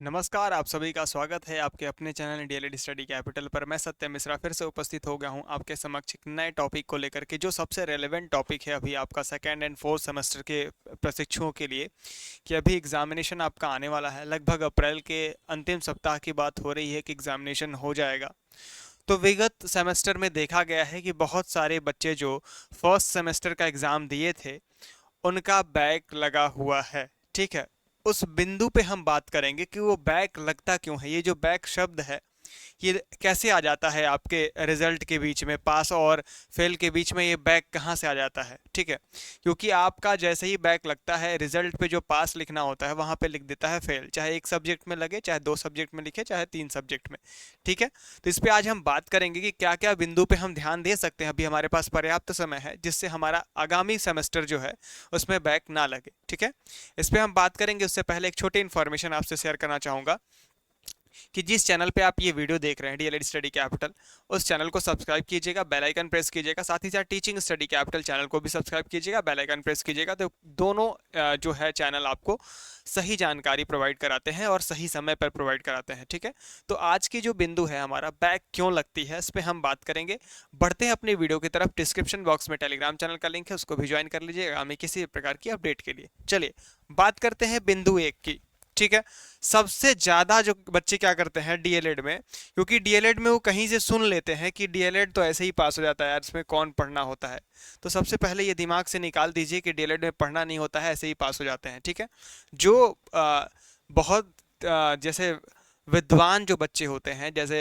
नमस्कार, आप सभी का स्वागत है आपके अपने चैनल डीएलएड स्टडी कैपिटल पर। मैं सत्य मिश्रा फिर से उपस्थित हो गया हूं आपके समक्ष एक नए टॉपिक को लेकर के, जो सबसे रेलेवेंट टॉपिक है अभी आपका सेकेंड एंड फोर्थ सेमेस्टर के प्रशिक्षुओं के लिए। कि अभी एग्जामिनेशन आपका आने वाला है, लगभग अप्रैल के अंतिम सप्ताह की बात हो रही है कि एग्जामिनेशन हो जाएगा। तो विगत सेमेस्टर में देखा गया है कि बहुत सारे बच्चे जो फर्स्ट सेमेस्टर का एग्ज़ाम दिए थे उनका बैक लगा हुआ है। ठीक है, उस बिंदु पे हम बात करेंगे कि वो बैक लगता क्यों है। ये जो बैक शब्द है ये कैसे आ जाता है आपके रिजल्ट के बीच में, पास और फेल के बीच में ये बैक कहाँ से आ जाता है। ठीक है, क्योंकि आपका जैसे ही बैक लगता है रिजल्ट पे जो पास लिखना होता है वहाँ पे लिख देता है फेल, चाहे एक सब्जेक्ट में लगे, चाहे दो सब्जेक्ट में लिखे, चाहे तीन सब्जेक्ट में। ठीक है, तो इस पे आज हम बात करेंगे कि क्या क्या बिंदु पे हम ध्यान दे सकते हैं। अभी हमारे पास पर्याप्त समय है जिससे हमारा आगामी सेमेस्टर जो है उसमें बैक ना लगे। ठीक है, इस पे हम बात करेंगे। उससे पहले एक छोटी इन्फॉर्मेशन आपसे शेयर करना चाहूँगा कि जिस चैनल पे आप ये वीडियो देख रहे हैं डीएलएड स्टडी कैपिटल, उस चैनल को सब्सक्राइब कीजिएगा, बेल आइकन प्रेस कीजिएगा। साथ ही साथ टीचिंग स्टडी कैपिटल चैनल को भी सब्सक्राइब कीजिएगा, बेल आइकन प्रेस कीजिएगा। तो दोनों जो है चैनल आपको सही जानकारी प्रोवाइड कराते हैं और सही समय पर प्रोवाइड कराते हैं। ठीक है, तो आज की जो बिंदु है हमारा बैक क्यों लगती है, इस पर हम बात करेंगे। बढ़ते हैं अपनी वीडियो की तरफ। डिस्क्रिप्शन बॉक्स में टेलीग्राम चैनल का लिंक है, उसको भी ज्वाइन कर लीजिएगा हमें किसी प्रकार की अपडेट के लिए। चलिए बात करते हैं बिंदु एक की। ठीक है, सबसे ज्यादा जो बच्चे क्या करते हैं डीएलएड में, क्योंकि डीएलएड में वो कहीं से सुन लेते हैं कि डीएलएड तो ऐसे ही पास हो जाता है यार, इसमें कौन पढ़ना होता है। तो सबसे पहले ये दिमाग से निकाल दीजिए कि डीएलएड में पढ़ना नहीं होता है, ऐसे ही पास हो जाते हैं। ठीक है, जो बहुत जैसे विद्वान जो बच्चे होते हैं, जैसे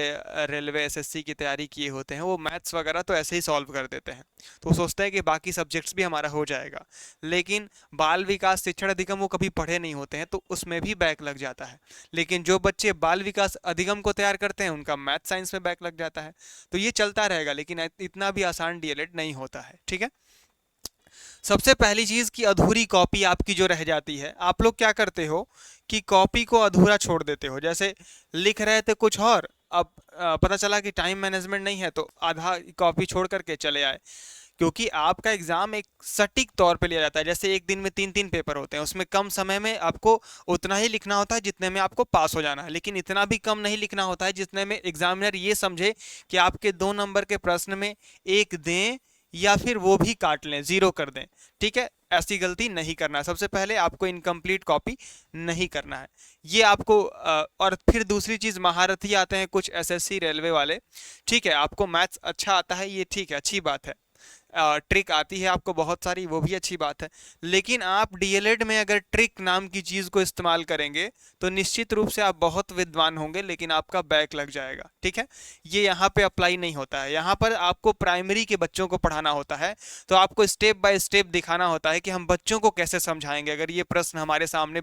रेलवे एसएससी की तैयारी किए होते हैं, वो मैथ्स वगैरह तो ऐसे ही सॉल्व कर देते हैं। तो वो सोचते हैं कि बाकी सब्जेक्ट्स भी हमारा हो जाएगा। लेकिन बाल विकास शिक्षण अधिगम वो कभी पढ़े नहीं होते हैं, तो उसमें भी बैक लग जाता है। लेकिन जो बच्चे बाल विकास अधिगम को तैयार करते हैं उनका मैथ साइंस में बैक लग जाता है। तो ये चलता रहेगा, लेकिन इतना भी आसान डीएलएड नहीं होता है। ठीक है, सबसे पहली चीज की अधूरी कॉपी आपकी जो रह जाती है। आप लोग क्या करते हो कि कॉपी को अधूरा छोड़ देते हो। जैसे लिख रहे थे कुछ और, अब पता चला कि टाइम मैनेजमेंट नहीं है तो आधा कॉपी छोड़ करके चले आए। क्योंकि आपका एग्जाम एक सटीक तौर पे लिया जाता है। जैसे एक दिन में तीन तीन पेपर होते हैं, उसमें कम समय में आपको उतना ही लिखना होता है जितने में आपको पास हो जाना है, लेकिन इतना भी कम नहीं लिखना होता है जितने में एग्जामिनर ये समझे कि आपके 2 नंबर के प्रश्न में एक दें या फिर वो भी काट लें, जीरो कर दें। ठीक है, ऐसी गलती नहीं करना है। सबसे पहले आपको इनकम्प्लीट कॉपी नहीं करना है, ये आपको और फिर दूसरी चीज, महारथी आते हैं कुछ एसएससी रेलवे वाले। ठीक है, आपको मैथ्स अच्छा आता है, ये ठीक है, अच्छी बात है। ट्रिक आती है आपको बहुत सारी, वो भी अच्छी बात है। लेकिन आप डीएलएड में अगर ट्रिक नाम की चीज को इस्तेमाल करेंगे तो निश्चित रूप से आप बहुत विद्वान होंगे, लेकिन आपका बैक लग जाएगा। ठीक है, ये यहाँ पे अप्लाई नहीं होता है। यहाँ पर आपको प्राइमरी के बच्चों को पढ़ाना होता है, तो आपको स्टेप बाय स्टेप दिखाना होता है कि हम बच्चों को कैसे समझाएंगे। अगर ये प्रश्न हमारे सामने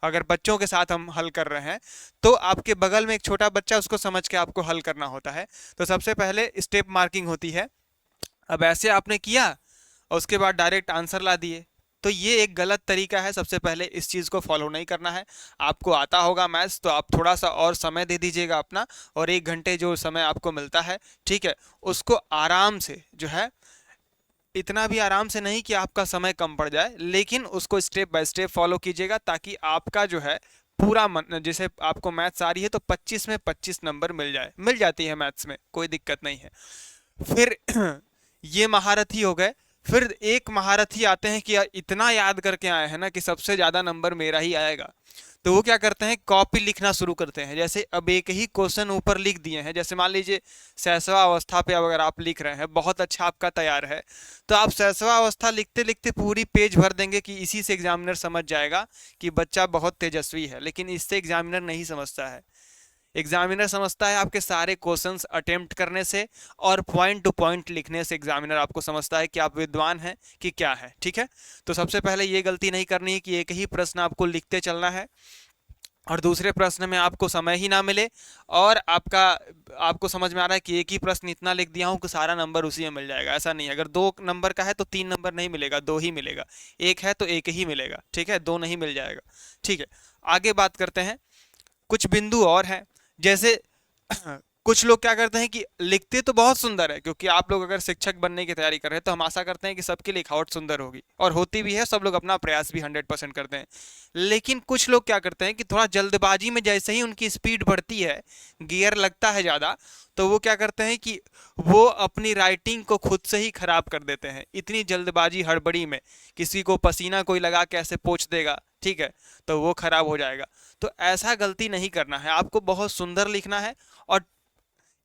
अगर बच्चों के साथ हम हल कर रहे हैं, तो आपके बगल में एक छोटा बच्चा, उसको समझ के आपको हल करना होता है। तो सबसे पहले स्टेप मार्किंग होती है। अब ऐसे आपने किया और उसके बाद डायरेक्ट आंसर ला दिए, तो ये एक गलत तरीका है। सबसे पहले इस चीज़ को फॉलो नहीं करना है। आपको आता होगा मैथ्स तो आप थोड़ा सा और समय दे दीजिएगा अपना, और 1 घंटे जो समय आपको मिलता है, ठीक है, उसको आराम से जो है, इतना भी आराम से नहीं कि आपका समय कम पड़ जाए, लेकिन उसको स्टेप बाय स्टेप फॉलो कीजिएगा, ताकि आपका जो है पूरा मन, जैसे आपको मैथ्स आ रही है तो 25 में 25 नंबर मिल जाती है मैथ्स में, कोई दिक्कत नहीं है। फिर ये महारथी हो गए। फिर एक महारथी आते हैं कि यार इतना याद करके आए हैं ना कि सबसे ज्यादा नंबर मेरा ही आएगा। तो वो क्या करते हैं, कॉपी लिखना शुरू करते हैं। जैसे अब एक ही क्वेश्चन ऊपर लिख दिए हैं, जैसे मान लीजिए सहसवा अवस्था पे अगर आप लिख रहे हैं, बहुत अच्छा आपका तैयार है, तो आप सहसवा अवस्था लिखते लिखते पूरी पेज भर देंगे कि इसी से एग्जामिनर समझ जाएगा कि बच्चा बहुत तेजस्वी है। लेकिन इससे एग्जामिनर नहीं समझता है। एग्जामिनर समझता है आपके सारे क्वेश्चंस अटेम्प्ट करने से और पॉइंट टू पॉइंट लिखने से। एग्जामिनर आपको समझता है कि आप विद्वान हैं कि क्या है। ठीक है, तो सबसे पहले ये गलती नहीं करनी है कि एक ही प्रश्न आपको लिखते चलना है और दूसरे प्रश्न में आपको समय ही ना मिले, और आपको समझ में आ रहा है कि एक ही प्रश्न इतना लिख दिया हूँ कि सारा नंबर उसी में मिल जाएगा। ऐसा नहीं है। अगर 2 नंबर का है तो 3 नंबर नहीं मिलेगा, 2 ही मिलेगा। एक है तो एक ही मिलेगा। ठीक है, 2 नहीं मिल जाएगा। ठीक है, आगे बात करते हैं। कुछ बिंदु और हैं, जैसे कुछ लोग क्या करते हैं कि लिखते तो बहुत सुंदर है, क्योंकि आप लोग अगर शिक्षक बनने की तैयारी कर रहे हैं तो हम आशा करते हैं कि सबकी लिखावट सुंदर होगी, और होती भी है, सब लोग अपना प्रयास भी 100% करते हैं। लेकिन कुछ लोग क्या करते हैं कि थोड़ा जल्दबाजी में जैसे ही उनकी स्पीड बढ़ती है, गियर लगता है ज़्यादा, तो वो क्या करते हैं कि वो अपनी राइटिंग को खुद से ही खराब कर देते हैं। इतनी जल्दबाजी हड़बड़ी में किसी को पसीना कोई लगा के ऐसे पोंछ देगा, ठीक है, तो वो खराब हो जाएगा। तो ऐसा गलती नहीं करना है, आपको बहुत सुंदर लिखना है। और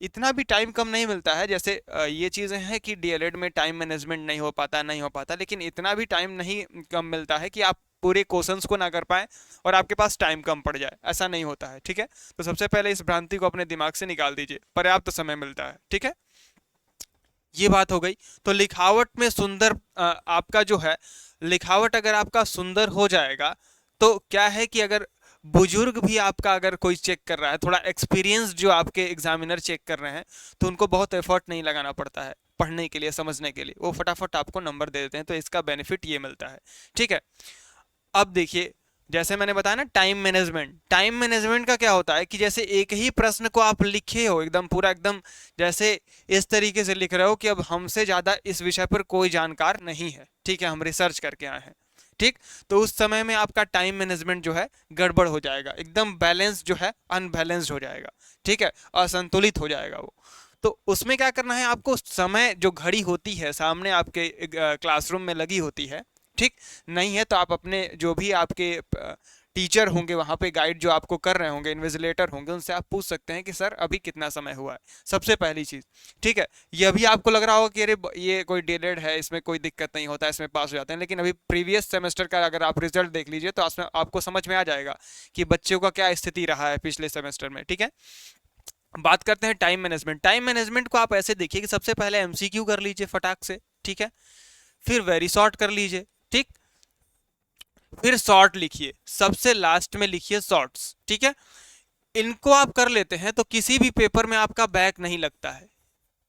इतना भी टाइम कम नहीं मिलता है, जैसे ये चीज़ें हैं कि डीएलएड में टाइम मैनेजमेंट नहीं हो पाता, लेकिन इतना भी टाइम नहीं कम मिलता है कि आप पूरे क्वेश्चंस को ना कर पाएँ और आपके पास टाइम कम पड़ जाए, ऐसा नहीं होता है, ठीक है। तो सबसे पहले इस भ्रांति को अपने दिमाग से निकाल दीजिए, पर्याप्त समय मिलता है, ठीक है। ये बात हो गई। तो लिखावट में सुंदर आपका जो है, लिखावट अगर आपका सुंदर हो जाएगा तो क्या है कि अगर बुजुर्ग भी आपका अगर कोई चेक कर रहा है, थोड़ा एक्सपीरियंस जो आपके एग्जामिनर चेक कर रहे हैं, तो उनको बहुत एफर्ट नहीं लगाना पड़ता है पढ़ने के लिए, समझने के लिए, वो फटाफट आपको नंबर दे देते हैं। तो इसका बेनिफिट ये मिलता है, ठीक है। अब देखिए, जैसे मैंने बताया ना, टाइम मैनेजमेंट का क्या होता है कि जैसे एक ही प्रश्न को आप लिखे हो एकदम पूरा, एकदम जैसे इस तरीके से लिख रहे हो कि अब हमसे ज़्यादा इस विषय पर कोई जानकार नहीं है, ठीक है, हम रिसर्च करके आए हैं, ठीक। तो उस समय में आपका टाइम मैनेजमेंट जो है गड़बड़ हो जाएगा, एकदम बैलेंस जो है अनबैलेंस्ड हो जाएगा, ठीक है, असंतुलित हो जाएगा वो। तो उसमें क्या करना है आपको, समय जो घड़ी होती है सामने आपके क्लासरूम में लगी होती है, ठीक, नहीं है तो आप अपने जो भी आपके टीचर होंगे वहाँ पे, गाइड जो आपको कर रहे होंगे, इन्विजिलेटर होंगे, उनसे आप पूछ सकते हैं कि सर अभी कितना समय हुआ है, सबसे पहली चीज़, ठीक है। ये अभी आपको लग रहा होगा कि अरे ये कोई डीलेड है, इसमें कोई दिक्कत नहीं होता, इसमें पास हो जाते हैं, लेकिन अभी प्रीवियस सेमेस्टर का अगर आप रिजल्ट देख लीजिए तो उसमें आपको समझ में आ जाएगा कि बच्चों का क्या स्थिति रहा है पिछले सेमेस्टर में, ठीक है। बात करते हैं टाइम मैनेजमेंट को आप ऐसे देखिए कि सबसे पहले एमसीक्यू कर लीजिए फटाक से, ठीक है, फिर वेरी शॉर्ट कर लीजिए, ठीक, फिर शॉर्ट लिखिए, सबसे लास्ट में लिखिए शॉर्ट्स, ठीक है। इनको आप कर लेते हैं तो किसी भी पेपर में आपका बैक नहीं लगता है,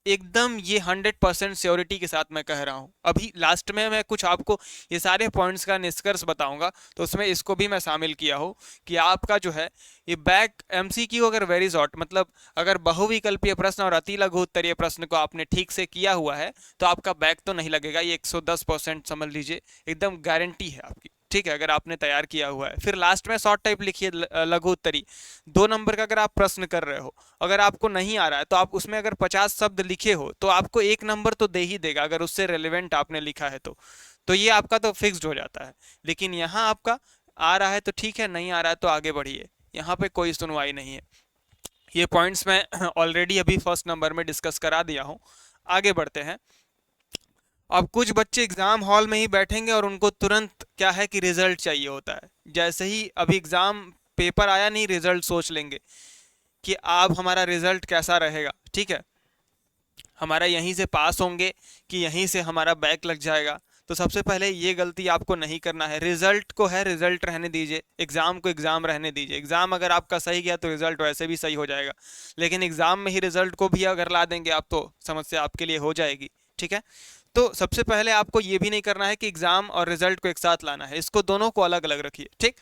एकदम ये 100% श्योरिटी के साथ मैं कह रहा हूँ। अभी लास्ट में मैं कुछ आपको ये सारे पॉइंट्स का निष्कर्ष बताऊंगा, तो उसमें इसको भी मैं शामिल किया हूँ कि आपका जो है ये बैक एमसीक्यू अगर वेरी शॉर्ट, मतलब अगर बहुविकल्पीय प्रश्न और अति लघु उत्तरीय प्रश्न को आपने ठीक से किया हुआ है तो आपका बैक तो नहीं लगेगा, ये 110% समझ लीजिए, एकदम गारंटी है आपकी, ठीक है, अगर आपने तैयार किया हुआ है। फिर लास्ट में शॉर्ट टाइप लिखिए, लघु उत्तरी 2 नंबर का अगर आप प्रश्न कर रहे हो, अगर आपको नहीं आ रहा है तो आप उसमें अगर 50 शब्द लिखे हो तो आपको 1 नंबर तो दे ही देगा, अगर उससे रेलिवेंट आपने लिखा है तो ये आपका तो फिक्स्ड हो जाता है। लेकिन यहाँ आपका आ रहा है तो ठीक है, नहीं आ रहा है तो आगे बढ़िए, यहाँ पे कोई सुनवाई नहीं है। ये पॉइंट्स मैं ऑलरेडी अभी फर्स्ट नंबर में डिस्कस करा दिया हूँ। आगे बढ़ते हैं। अब कुछ बच्चे एग्ज़ाम हॉल में ही बैठेंगे और उनको तुरंत क्या है कि रिजल्ट चाहिए होता है, जैसे ही अभी एग्ज़ाम पेपर आया नहीं, रिजल्ट सोच लेंगे कि अब हमारा रिजल्ट कैसा रहेगा, ठीक है, हमारा यहीं से पास होंगे कि यहीं से हमारा बैक लग जाएगा। तो सबसे पहले ये गलती आपको नहीं करना है, रिजल्ट को है रिजल्ट रहने दीजिए, एग्ज़ाम को एग्ज़ाम रहने दीजिए। एग्ज़ाम अगर आपका सही गया तो रिजल्ट वैसे भी सही हो जाएगा, लेकिन एग्ज़ाम में ही रिजल्ट को भी अगर ला देंगे आप तो समस्या आपके लिए हो जाएगी, ठीक है। तो सबसे पहले आपको ये भी नहीं करना है कि एग्ज़ाम और रिजल्ट को एक साथ लाना है, इसको दोनों को अलग अलग रखिए, ठीक।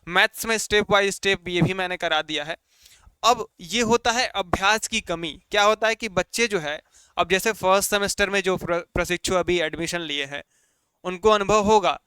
मैथ्स में स्टेप बाय स्टेप ये भी मैंने करा दिया है। अब ये होता है अभ्यास की कमी, क्या होता है कि बच्चे जो है, अब जैसे फर्स्ट सेमेस्टर में जो प्रशिक्षु अभी एडमिशन लिए हैं उनको अनुभव होगा,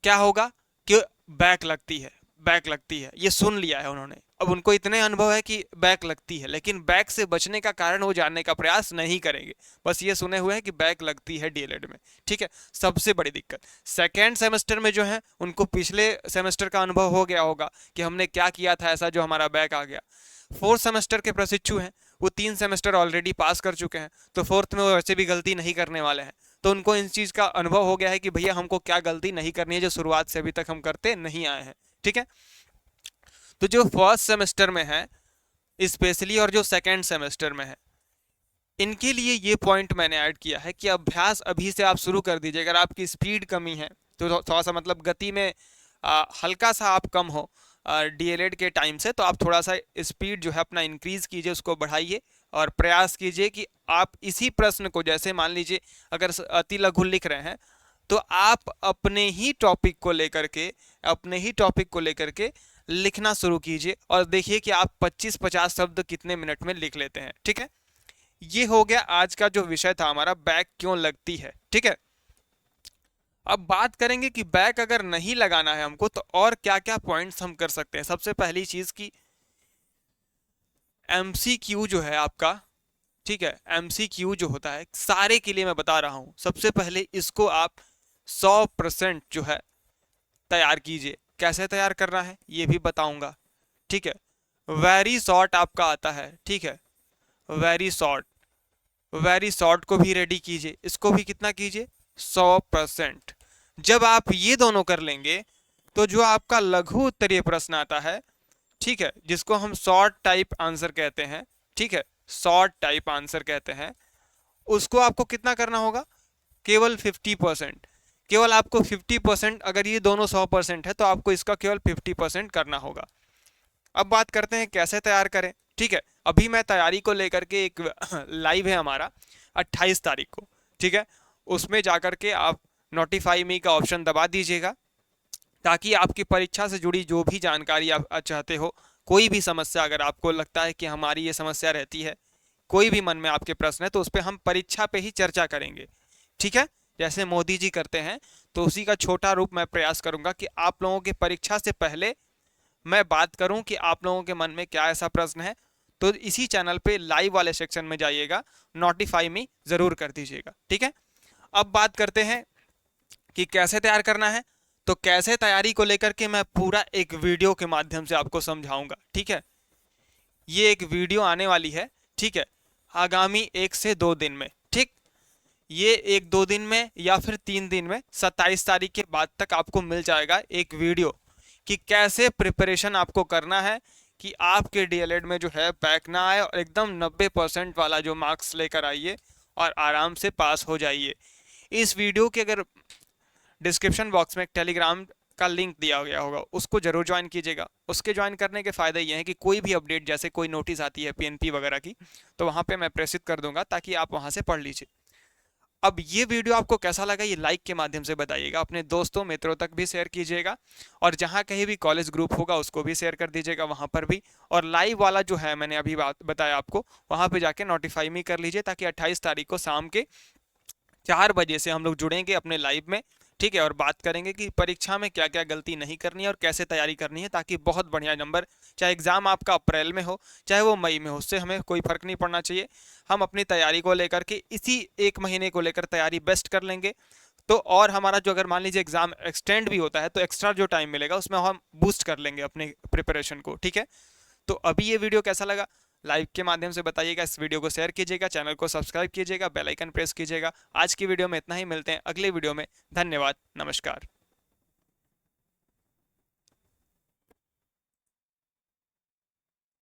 क्या होगा कि बैक लगती है, ये सुन लिया है उन्होंने, अब उनको इतने अनुभव है कि बैक लगती है, लेकिन बैक से बचने का कारण वो जानने का प्रयास नहीं करेंगे, बस ये सुने हुए हैं कि बैक लगती है डीएलएड में, ठीक है। सबसे बड़ी दिक्कत सेकेंड सेमेस्टर में जो है, उनको पिछले सेमेस्टर का अनुभव हो गया होगा कि हमने क्या किया था ऐसा जो हमारा बैक आ गया। फोर्थ सेमेस्टर के प्रशिक्षु हैं, वो 3 सेमेस्टर ऑलरेडी पास कर चुके हैं, तो फोर्थ में वो वैसे भी गलती नहीं करने वाले हैं, तो उनको इन चीज़ का अनुभव हो गया है कि भैया हमको क्या गलती नहीं करनी है जो शुरुआत से अभी तक हम करते नहीं आए हैं, ठीक है। तो जो फर्स्ट सेमेस्टर में है स्पेशली और जो सेकेंड सेमेस्टर में है, इनके लिए ये पॉइंट मैंने ऐड किया है कि अभ्यास अभी से आप शुरू कर दीजिए। अगर आपकी स्पीड कमी है तो थोड़ा सा मतलब गति में हल्का सा आप कम हो डीएलएड के टाइम से, तो आप थोड़ा सा स्पीड जो है अपना इंक्रीज कीजिए, उसको बढ़ाइए और प्रयास कीजिए कि आप इसी प्रश्न को, जैसे मान लीजिए अगर अति लघु लिख रहे हैं तो आप अपने ही टॉपिक को लेकर के लिखना शुरू कीजिए और देखिए कि आप 25-50 शब्द कितने मिनट में लिख लेते हैं। ठीक है, ये हो गया आज का जो विषय था हमारा, बैक क्यों लगती है। ठीक है, अब बात करेंगे कि बैक अगर नहीं लगाना है हमको तो और क्या क्या पॉइंट्स हम कर सकते हैं। सबसे पहली चीज की एमसीक्यू जो है आपका, ठीक है, एमसीक्यू जो होता है सारे के लिए मैं बता रहा हूं, सबसे पहले इसको आप 100% जो है तैयार कीजिए। कैसे तैयार करना है ये भी बताऊंगा। ठीक है, वेरी शॉर्ट आपका आता है। ठीक है, वेरी शॉर्ट, वेरी शॉर्ट को भी रेडी कीजिए, इसको भी कितना कीजिए, 100%। जब आप ये दोनों कर लेंगे तो जो आपका लघु उत्तरीय प्रश्न आता है, ठीक है, जिसको हम शॉर्ट टाइप आंसर कहते हैं, ठीक है, शॉर्ट टाइप आंसर कहते हैं, उसको आपको कितना करना होगा, केवल 50%। केवल आपको 50%, अगर ये दोनों 100% है तो आपको इसका केवल 50% करना होगा। अब बात करते हैं कैसे तैयार करें। ठीक है, अभी मैं तैयारी को लेकर के एक लाइव है हमारा 28 तारीख को। ठीक है, उसमें जाकर के आप नोटिफाई मी का ऑप्शन दबा दीजिएगा, ताकि आपकी परीक्षा से जुड़ी जो भी जानकारी आप चाहते हो, कोई भी समस्या अगर आपको लगता है कि हमारी ये समस्या रहती है, कोई भी मन में आपके प्रश्न है, तो उस पर हम परीक्षा पे ही चर्चा करेंगे। ठीक है, जैसे मोदी जी करते हैं, तो उसी का छोटा रूप मैं प्रयास करूंगा कि आप लोगों की परीक्षा से पहले मैं बात करूं कि आप लोगों के मन में क्या ऐसा प्रश्न है। तो इसी चैनल पे लाइव वाले सेक्शन में जाइएगा, नोटिफाई मी जरूर कर दीजिएगा। ठीक है, अब बात करते हैं कि कैसे तैयार करना है। तो कैसे तैयारी को लेकर के मैं पूरा एक वीडियो के माध्यम से आपको समझाऊंगा। ठीक है, ये एक वीडियो आने वाली है, ठीक है, आगामी 1 से 2 दिन में। ठीक, ये 1-2 दिन में या फिर 3 दिन में 27 तारीख के बाद तक आपको मिल जाएगा एक वीडियो कि कैसे प्रिपरेशन आपको करना है कि आपके डीएलएड में जो है बैक ना आए और एकदम 90% वाला जो मार्क्स लेकर आइए और आराम से पास हो जाइए। इस वीडियो के अगर डिस्क्रिप्शन बॉक्स में एक टेलीग्राम का लिंक दिया गया होगा, उसको जरूर ज्वाइन कीजिएगा। उसके ज्वाइन करने के फ़ायदे ये हैं कि कोई भी अपडेट, जैसे कोई नोटिस आती है पीएनपी वगैरह की, तो वहाँ पे मैं प्रेषित कर दूंगा ताकि आप वहाँ से पढ़ लीजिए। अब ये वीडियो आपको कैसा लगा ये लाइक के माध्यम से बताइएगा, अपने दोस्तों मित्रों तक भी शेयर कीजिएगा, और जहाँ कहीं भी कॉलेज ग्रुप होगा उसको भी शेयर कर दीजिएगा वहाँ पर भी। और लाइव वाला जो है मैंने अभी बात बताया आपको, वहाँ पे जाके नोटिफाई मी कर लीजिए, ताकि 28 तारीख को शाम के 4 बजे से हम लोग जुड़ेंगे अपने लाइव में। ठीक है, और बात करेंगे कि परीक्षा में क्या क्या गलती नहीं करनी है और कैसे तैयारी करनी है, ताकि बहुत बढ़िया नंबर, चाहे एग्ज़ाम आपका अप्रैल में हो चाहे वो मई में हो, उससे हमें कोई फ़र्क नहीं पड़ना चाहिए। हम अपनी तैयारी को लेकर के इसी 1 महीने को लेकर तैयारी बेस्ट कर लेंगे। तो और हमारा जो, अगर मान लीजिए एग्ज़ाम एक्सटेंड भी होता है, तो एक्स्ट्रा जो टाइम मिलेगा उसमें हम बूस्ट कर लेंगे अपने प्रिपरेशन को। ठीक है, तो अभी ये वीडियो कैसा लगा लाइव के माध्यम से बताइएगा, इस वीडियो को शेयर कीजिएगा, चैनल को सब्सक्राइब कीजिएगा, बेल आइकन प्रेस कीजिएगा। आज की वीडियो में इतना ही, मिलते हैं अगले वीडियो में। धन्यवाद, नमस्कार।